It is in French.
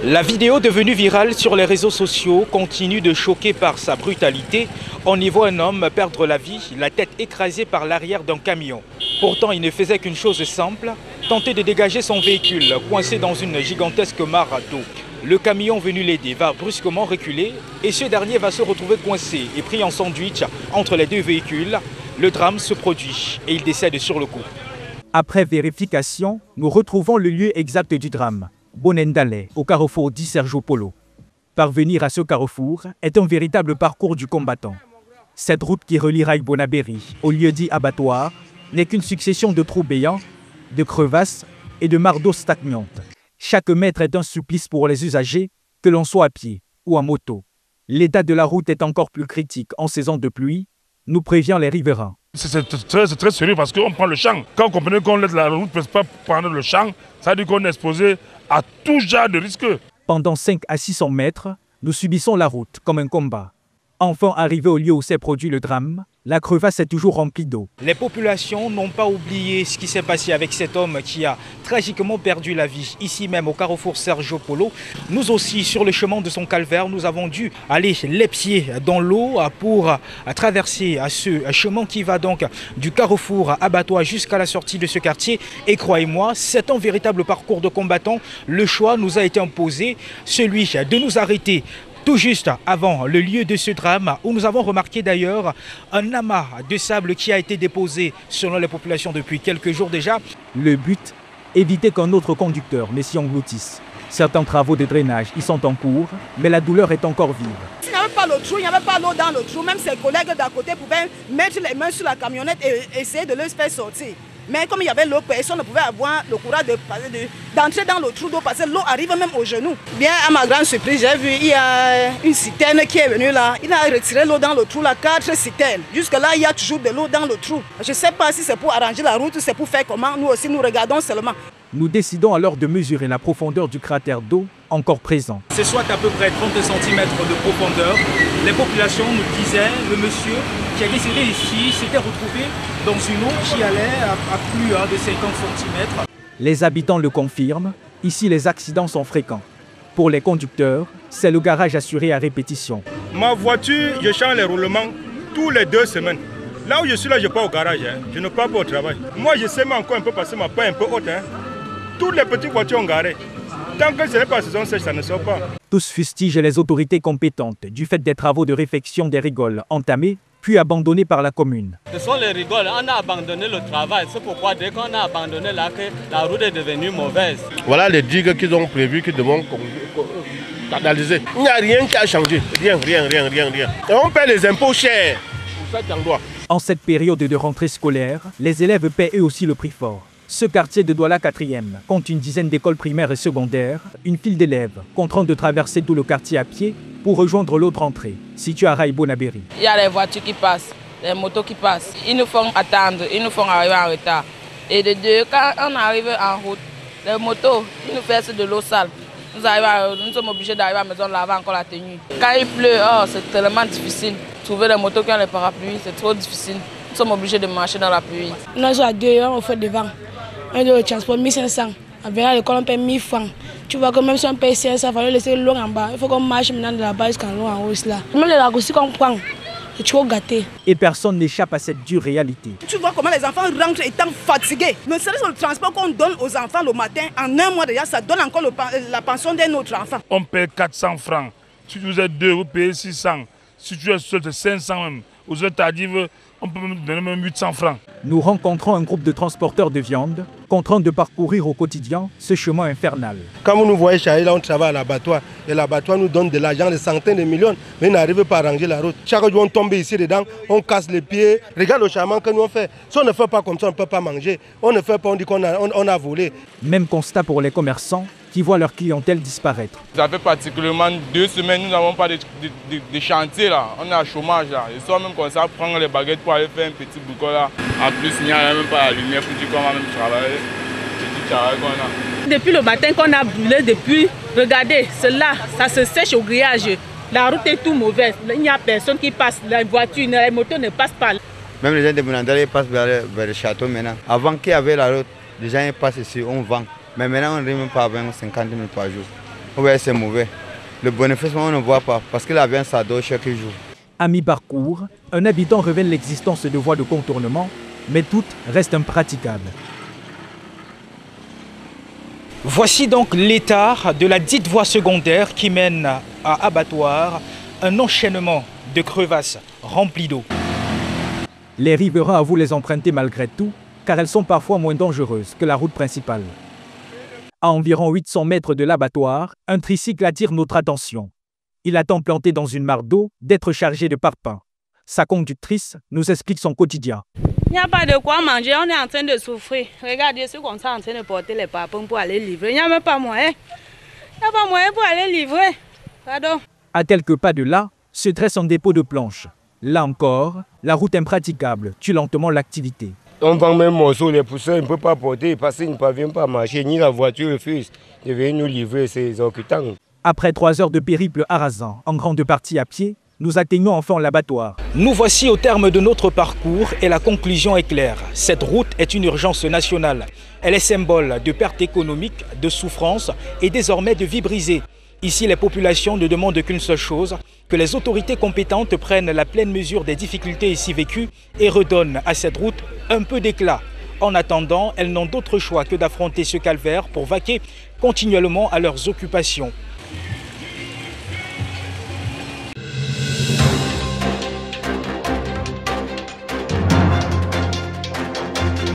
La vidéo devenue virale sur les réseaux sociaux continue de choquer par sa brutalité. On y voit un homme perdre la vie, la tête écrasée par l'arrière d'un camion. Pourtant, il ne faisait qu'une chose simple, tenter de dégager son véhicule, coincé dans une gigantesque mare d'eau. Le camion venu l'aider va brusquement reculer et ce dernier va se retrouver coincé et pris en sandwich entre les deux véhicules. Le drame se produit et il décède sur le coup. Après vérification, nous retrouvons le lieu exact du drame. Bonendale, au carrefour dit Sergio Polo. Parvenir à ce carrefour est un véritable parcours du combattant. Cette route qui relie Rai Bonaberi au lieu dit abattoir n'est qu'une succession de trous béants, de crevasses et de mares d'eau stagnantes. Chaque mètre est un supplice pour les usagers, que l'on soit à pied ou en moto. L'état de la route est encore plus critique en saison de pluie, nous prévient les riverains. C'est très sérieux parce qu'on prend le champ. Quand on comprenait qu'on laisse la route, ne peut pas prendre le champ, ça veut dire qu'on est exposé à tout genre de risques. Pendant 5 à 600 mètres, nous subissons la route comme un combat. Enfin arrivé au lieu où s'est produit le drame, la crevasse est toujours remplie d'eau. Les populations n'ont pas oublié ce qui s'est passé avec cet homme qui a tragiquement perdu la vie ici même au carrefour Sergio Polo. Nous aussi, sur le chemin de son calvaire, nous avons dû aller les pieds dans l'eau pour traverser ce chemin qui va donc du carrefour abattoir jusqu'à la sortie de ce quartier. Et croyez-moi, c'est un véritable parcours de combattant. Le choix nous a été imposé, celui de nous arrêter tout juste avant le lieu de ce drame, où nous avons remarqué d'ailleurs un amas de sable qui a été déposé selon les populations depuis quelques jours déjà. Le but, éviter qu'un autre conducteur ne s'y engloutisse. Certains travaux de drainage y sont en cours, mais la douleur est encore vive. S'il n'y avait pas le trou, il n'y avait pas l'eau dans le trou, même ses collègues d'à côté pouvaient mettre les mains sur la camionnette et essayer de le faire sortir. Mais comme il y avait l'eau, personne ne pouvait avoir le courage d'entrer dans le trou d'eau parce que l'eau arrive même aux genoux. Bien, à ma grande surprise, j'ai vu il y a une citerne qui est venue là. Il a retiré l'eau dans le trou, là, 4 citernes. Jusque-là, il y a toujours de l'eau dans le trou. Je ne sais pas si c'est pour arranger la route, c'est pour faire comment. Nous aussi, nous regardons seulement. Nous décidons alors de mesurer la profondeur du cratère d'eau encore présent. C'est soit à peu près 30 cm de profondeur. Les populations nous disaient, le monsieur qui a décédé ici s'était retrouvé dans une eau qui allait à plus de 50 cm. Les habitants le confirment, ici les accidents sont fréquents. Pour les conducteurs, c'est le garage assuré à répétition. Ma voiture, je change les roulements tous les 2 semaines. Là où je suis là, je ne pars au garage, je ne pars pas au travail. Moi, je sais encore un peu passer ma paix un peu haute. Toutes les petites voitures ont garé. Tant que ce n'est pas saison sèche, ça ne sort pas. Tous fustigent les autorités compétentes du fait des travaux de réfection des rigoles entamés puis abandonnés par la commune. Ce sont les rigoles, on a abandonné le travail. C'est pourquoi dès qu'on a abandonné là, que la route est devenue mauvaise. Voilà les digues qu'ils ont prévues qui devront canaliser. Il n'y a rien qui a changé. Rien. Et on paie les impôts chers pour cet endroit. En cette période de rentrée scolaire, les élèves paient eux aussi le prix fort. Ce quartier de Douala 4e compte une dizaine d'écoles primaires et secondaires, une file d'élèves contraints de traverser tout le quartier à pied pour rejoindre l'autre entrée, située à Rai Bonaberi. Il y a les voitures qui passent, les motos qui passent. Ils nous font attendre, ils nous font arriver en retard. Et de deux, quand on arrive en route, les motos, ils nous versent de l'eau sale. Nous sommes obligés d'arriver à la maison laver encore la tenue. Quand il pleut, c'est tellement difficile. Trouver les motos qui ont les parapluies, c'est trop difficile. Nous sommes obligés de marcher dans la pluie. Nous sommes à 2 heures, on fait devant. On doit le transport 1500. En venant à l'école, on paie 1000 francs. Tu vois que même si on paye 500, il faut laisser l'eau en bas. Il faut qu'on marche maintenant de la bas jusqu'en l'eau en haut. Là. Même les raccourcis qu'on prend, c'est trop gâté. Et personne n'échappe à cette dure réalité. Tu vois comment les enfants rentrent étant fatigués. Ne serait-ce que le transport qu'on donne aux enfants le matin, en un mois déjà, ça donne encore la pension d'un autre enfant. On paie 400 francs. Si vous êtes 2, vous payez 600. Si tu es seul, c'est 500 même. Aux heures tardives, on peut même donner même 800 francs. Nous rencontrons un groupe de transporteurs de viande, contraints de parcourir au quotidien ce chemin infernal. Quand vous nous voyez chez là, on travaille à l'abattoir. Et l'abattoir nous donne de l'argent, des centaines de millions, mais on n'arrive pas à ranger la route. Chaque jour, on tombe ici dedans, on casse les pieds. Regarde le charment que nous on fait. Si on ne fait pas comme ça, on ne peut pas manger. On ne fait pas, on dit qu'on a volé. Même constat pour les commerçants qui voient leur clientèle disparaître. Ça fait particulièrement 2 semaines, nous n'avons pas de chantier là. On est à chômage là. Et soit même comme ça, prendre les baguettes pour aller faire un petit boucan là. En plus, il n'y a même pas la lumière pour dire qu'on va même travailler. Petit travail qu'on a. Depuis le matin qu'on a brûlé, depuis, regardez, cela, ça se sèche au grillage. La route est tout mauvaise. Il n'y a personne qui passe. Les voitures, les motos ne passent pas. Même les gens de Bonendale passent vers le château maintenant. Avant qu'il y avait la route, les gens passent ici, on vend. Mais maintenant, on ne même pas 50 000 par jour. Ouais, c'est mauvais. Le bénéfice, on ne voit pas parce que la viande, ça dort chaque jour. À mi-parcours, un habitant révèle l'existence de voies de contournement, mais toutes restent impraticables. Voici donc l'état de la dite voie secondaire qui mène à abattoir, un enchaînement de crevasses remplies d'eau. Les riverains avouent les emprunter malgré tout, car elles sont parfois moins dangereuses que la route principale. À environ 800 mètres de l'abattoir, un tricycle attire notre attention. Il attend planté dans une mare d'eau d'être chargé de parpaings. Sa conductrice nous explique son quotidien. Il n'y a pas de quoi manger, on est en train de souffrir. Regardez ceux qu'on est en train de porter les parpaings pour aller livrer. Il n'y a même pas moyen. Il n'y a pas moyen pour aller livrer. Pardon. À quelques pas de là, se dresse un dépôt de planches. Là encore, la route impraticable tue lentement l'activité. On vend même morceau, les pousseurs ne peuvent pas porter parce qu'ils ne parviennent pas à marcher, ni la voiture refuse de venir nous livrer, ces occupants. Après 3 heures de périple harassant, en grande partie à pied, nous atteignons enfin l'abattoir. Nous voici au terme de notre parcours et la conclusion est claire. Cette route est une urgence nationale. Elle est symbole de perte économique, de souffrance et désormais de vie brisée. Ici, les populations ne demandent qu'une seule chose, que les autorités compétentes prennent la pleine mesure des difficultés ici vécues et redonnent à cette route un peu d'éclat. En attendant, elles n'ont d'autre choix que d'affronter ce calvaire pour vaquer continuellement à leurs occupations.